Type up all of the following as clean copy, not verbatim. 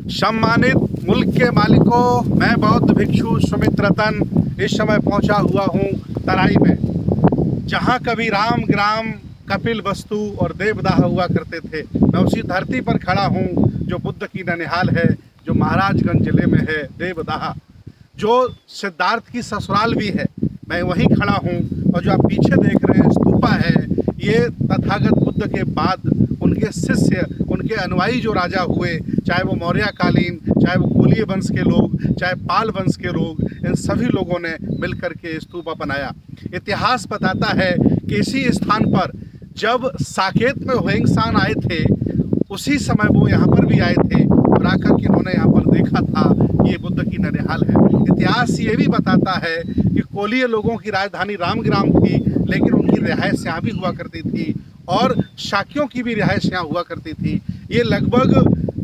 सम्मानित मुल्क के मालिकों, मैं बौद्ध भिक्षु सुमित रतन इस समय पहुंचा हुआ हूं तराई में, जहां कभी राम ग्राम, कपिल वस्तु और देवदाह हुआ करते थे। मैं उसी धरती पर खड़ा हूं जो बुद्ध की ननिहाल है, जो महाराजगंज जिले में है। देवदाह जो सिद्धार्थ की ससुराल भी है, मैं वहीं खड़ा हूं। और जो आप पीछे देख रहे हैं स्तूपा है, ये तथागत बुद्ध के बाद उनके शिष्य, उनके अनुयायी जो राजा हुए, चाहे वो मौर्य कालीन, चाहे वो कोलीय वंश के लोग, चाहे पाल वंश के लोग, इन सभी लोगों ने मिलकर के स्तूपा बनाया। इतिहास बताता है कि इसी स्थान पर जब साकेत में हुएंगसान आए थे, उसी समय वो यहाँ पर भी आए थे और आकर के इन्होंने यहाँ पर देखा था ये बुद्ध की ननिहाल है। इतिहास ये भी बताता है कि कोलीय लोगों की राजधानी रामग्राम थी, लेकिन उनकी रिहाइश यहाँ भी हुआ करती थी और शाक्यों की भी रिहाइश यहाँ हुआ करती थी। ये लगभग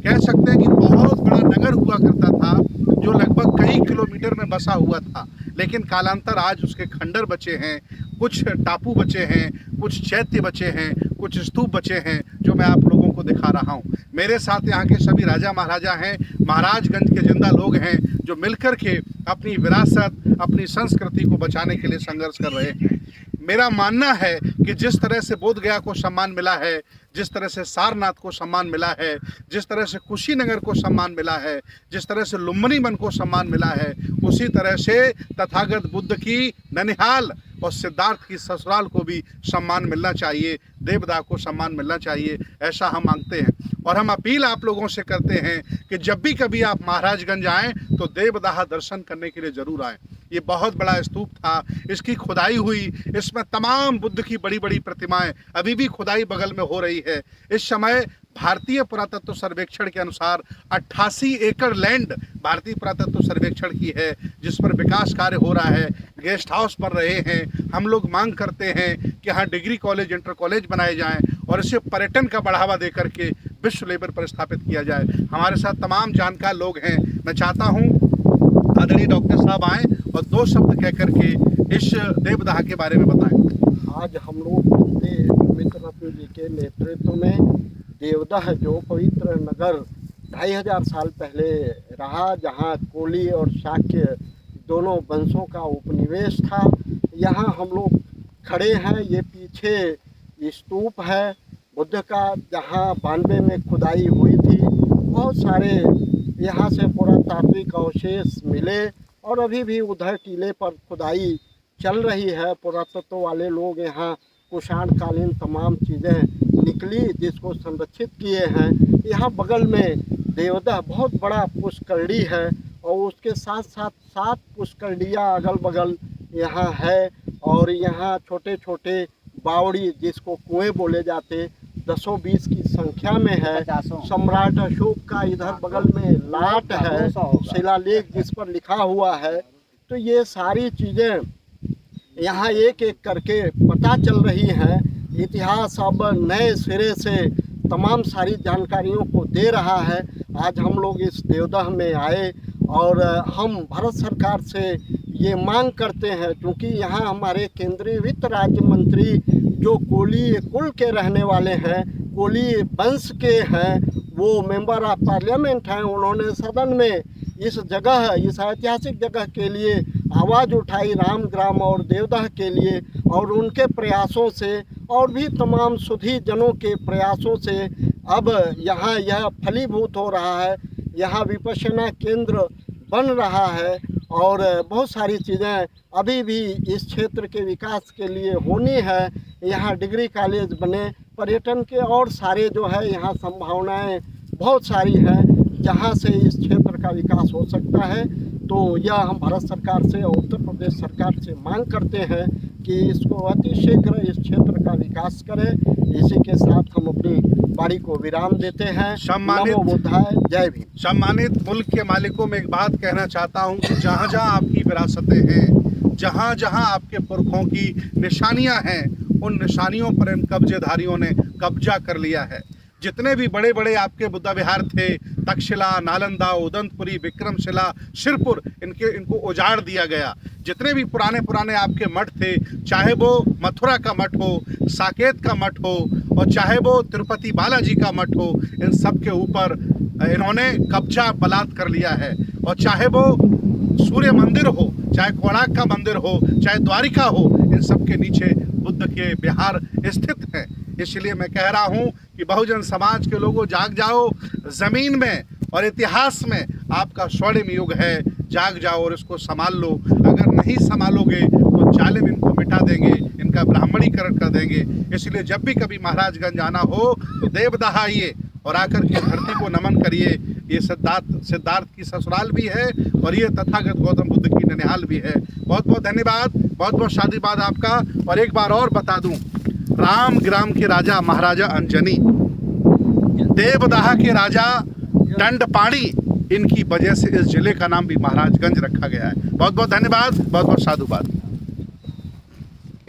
कह सकते हैं कि बहुत बड़ा नगर हुआ करता था, जो लगभग कई किलोमीटर में बसा हुआ था। लेकिन कालांतर आज उसके खंडर बचे हैं, कुछ टापू बचे हैं, कुछ चैत्य बचे हैं, कुछ स्तूप बचे हैं, जो मैं आप लोगों को दिखा रहा हूँ। मेरे साथ यहाँ के सभी राजा महाराजा हैं, महाराजगंज के जिंदा लोग हैं, जो मिलकर के अपनी विरासत, अपनी संस्कृति को बचाने के लिए संघर्ष कर रहे हैं। मेरा मानना है कि जिस तरह से बोध गया को सम्मान मिला है, जिस तरह से सारनाथ को सम्मान मिला है, जिस तरह से कुशीनगर को सम्मान मिला है, जिस तरह से लुम्बिनी वन को सम्मान मिला है, उसी तरह से तथागत बुद्ध की ननिहाल और सिद्धार्थ की ससुराल को भी सम्मान मिलना चाहिए, देवदाह को सम्मान मिलना चाहिए, ऐसा हम मांगते हैं। और हम अपील आप लोगों से करते हैं कि जब भी कभी आप महाराजगंज आएँ तो देवदाह दर्शन करने के लिए ज़रूर आएँ। ये बहुत बड़ा स्तूप था, इसकी खुदाई हुई, इसमें तमाम बुद्ध की बड़ी बड़ी प्रतिमाएं अभी भी खुदाई बगल में हो रही है। इस समय भारतीय पुरातत्व सर्वेक्षण के अनुसार 88 एकड़ लैंड भारतीय पुरातत्व सर्वेक्षण की है, जिस पर विकास कार्य हो रहा है, गेस्ट हाउस बन रहे हैं। हम लोग मांग करते हैं कि यहाँ डिग्री कॉलेज, इंटर कॉलेज बनाए जाएं और इसे पर्यटन का बढ़ावा देकर के विश्व लेवल पर स्थापित किया जाए। हमारे साथ तमाम जानकार लोग हैं। मैं चाहता हूँ आदरणीय डॉक्टर साहब आएँ और दो शब्द कह करके इस देवदाह के बारे में बताएं। आज हम लोग सुमित रतन जी के नेतृत्व में देवदाह, जो पवित्र नगर 2500 साल पहले रहा, जहाँ कोली और शाक्य दोनों वंशों का उपनिवेश था, यहाँ हम लोग खड़े हैं। ये पीछे स्तूप है बुद्ध का, जहाँ 92 में खुदाई हुई थी। बहुत सारे यहाँ से पुरातात्विक अवशेष मिले और अभी भी उधर टीले पर खुदाई चल रही है। पुरातत्व वाले लोग यहाँ कुषाण कालीन तमाम चीज़ें निकली, जिसको संरक्षित किए हैं। यहाँ बगल में देवदाह बहुत बड़ा पुष्करणी है और उसके साथ साथ 7 पुष्करणियाँ अगल बगल यहाँ है। और यहाँ छोटे छोटे बावड़ी, जिसको कुएँ बोले जाते, 10-20 की संख्या में है। सम्राट अशोक का इधर बगल में लाट है, शिलालेख जिस पर लिखा हुआ है। तो ये सारी चीज़ें यहाँ एक एक करके पता चल रही हैं। इतिहास अब नए सिरे से तमाम सारी जानकारियों को दे रहा है। आज हम लोग इस देवदाह में आए और हम भारत सरकार से ये मांग करते हैं, क्योंकि यहाँ हमारे केंद्रीय वित्त राज्य मंत्री जो कोली कुल के रहने वाले हैं, कोली वंश के हैं, वो मेंबर ऑफ पार्लियामेंट हैं। उन्होंने सदन में इस जगह, इस ऐतिहासिक जगह के लिए आवाज़ उठाई, राम ग्राम और देवदाह के लिए। और उनके प्रयासों से और भी तमाम सुधी जनों के प्रयासों से अब यहाँ यह फलीभूत हो रहा है। यहाँ विपश्यना केंद्र बन रहा है और बहुत सारी चीज़ें अभी भी इस क्षेत्र के विकास के लिए होनी है। यहाँ डिग्री कॉलेज बने, पर्यटन के और सारे जो है यहाँ संभावनाएं बहुत सारी हैं, जहाँ से इस क्षेत्र का विकास हो सकता है। तो यह हम भारत सरकार से और उत्तर प्रदेश सरकार से मांग करते हैं कि इसको अतिशीघ्र इस क्षेत्र का विकास करें। इसी के साथ हम अपनी वाणी को विराम देते हैं। नमो बुद्धाय, जय भीम। सम्मानित मुल्क के मालिकों में एक बात कहना चाहता हूँ कि जहाँ जहाँ आपकी विरासतें हैं, जहाँ जहाँ आपके पुरखों की निशानियाँ हैं, उन निशानियों पर इन कब्जेधारियों ने कब्जा कर लिया है। जितने भी बड़े बड़े आपके बुद्ध विहार थे, तक्षशिला, नालंदा, उदंतपुरी, विक्रमशिला, शिरपुर, इनको उजाड़ दिया गया। जितने भी पुराने पुराने आपके मठ थे, चाहे वो मथुरा का मठ हो, साकेत का मठ हो और चाहे वो तिरुपति बालाजी का मठ हो, इन सब के ऊपर इन्होंने कब्जा बलात् कर लिया है। और चाहे वो सूर्य मंदिर हो, चाहे कोणार्क का मंदिर हो, चाहे द्वारिका हो, इन सब के नीचे बुद्ध के विहार स्थित हैं। इसलिए मैं कह रहा हूं कि बहुजन समाज के लोगों, जाग जाओ। जमीन में और इतिहास में आपका स्वर्णिम युग है, जाग जाओ और इसको संभाल लो। अगर नहीं संभालोगे तो जालिम इनको मिटा देंगे, इनका ब्राह्मणीकरण कर देंगे। इसलिए जब भी कभी महाराजगंज आना हो तो देवदाह आइए और आकर के धरती को नमन करिए। ये सिद्धार्थ की ससुराल भी है और ये तथागत गौतम बुद्ध की ननिहाल भी है। बहुत बहुत धन्यवाद, बहुत बहुत शादीबाद आपका। और एक बार और बता दूं, राम ग्राम के राजा महाराजा अंजनी, देवदाह के राजा दंडपाणी, इनकी वजह से इस जिले का नाम भी महाराजगंज रखा गया है। बहुत बहुत धन्यवाद, बहुत बहुत साधुवाद।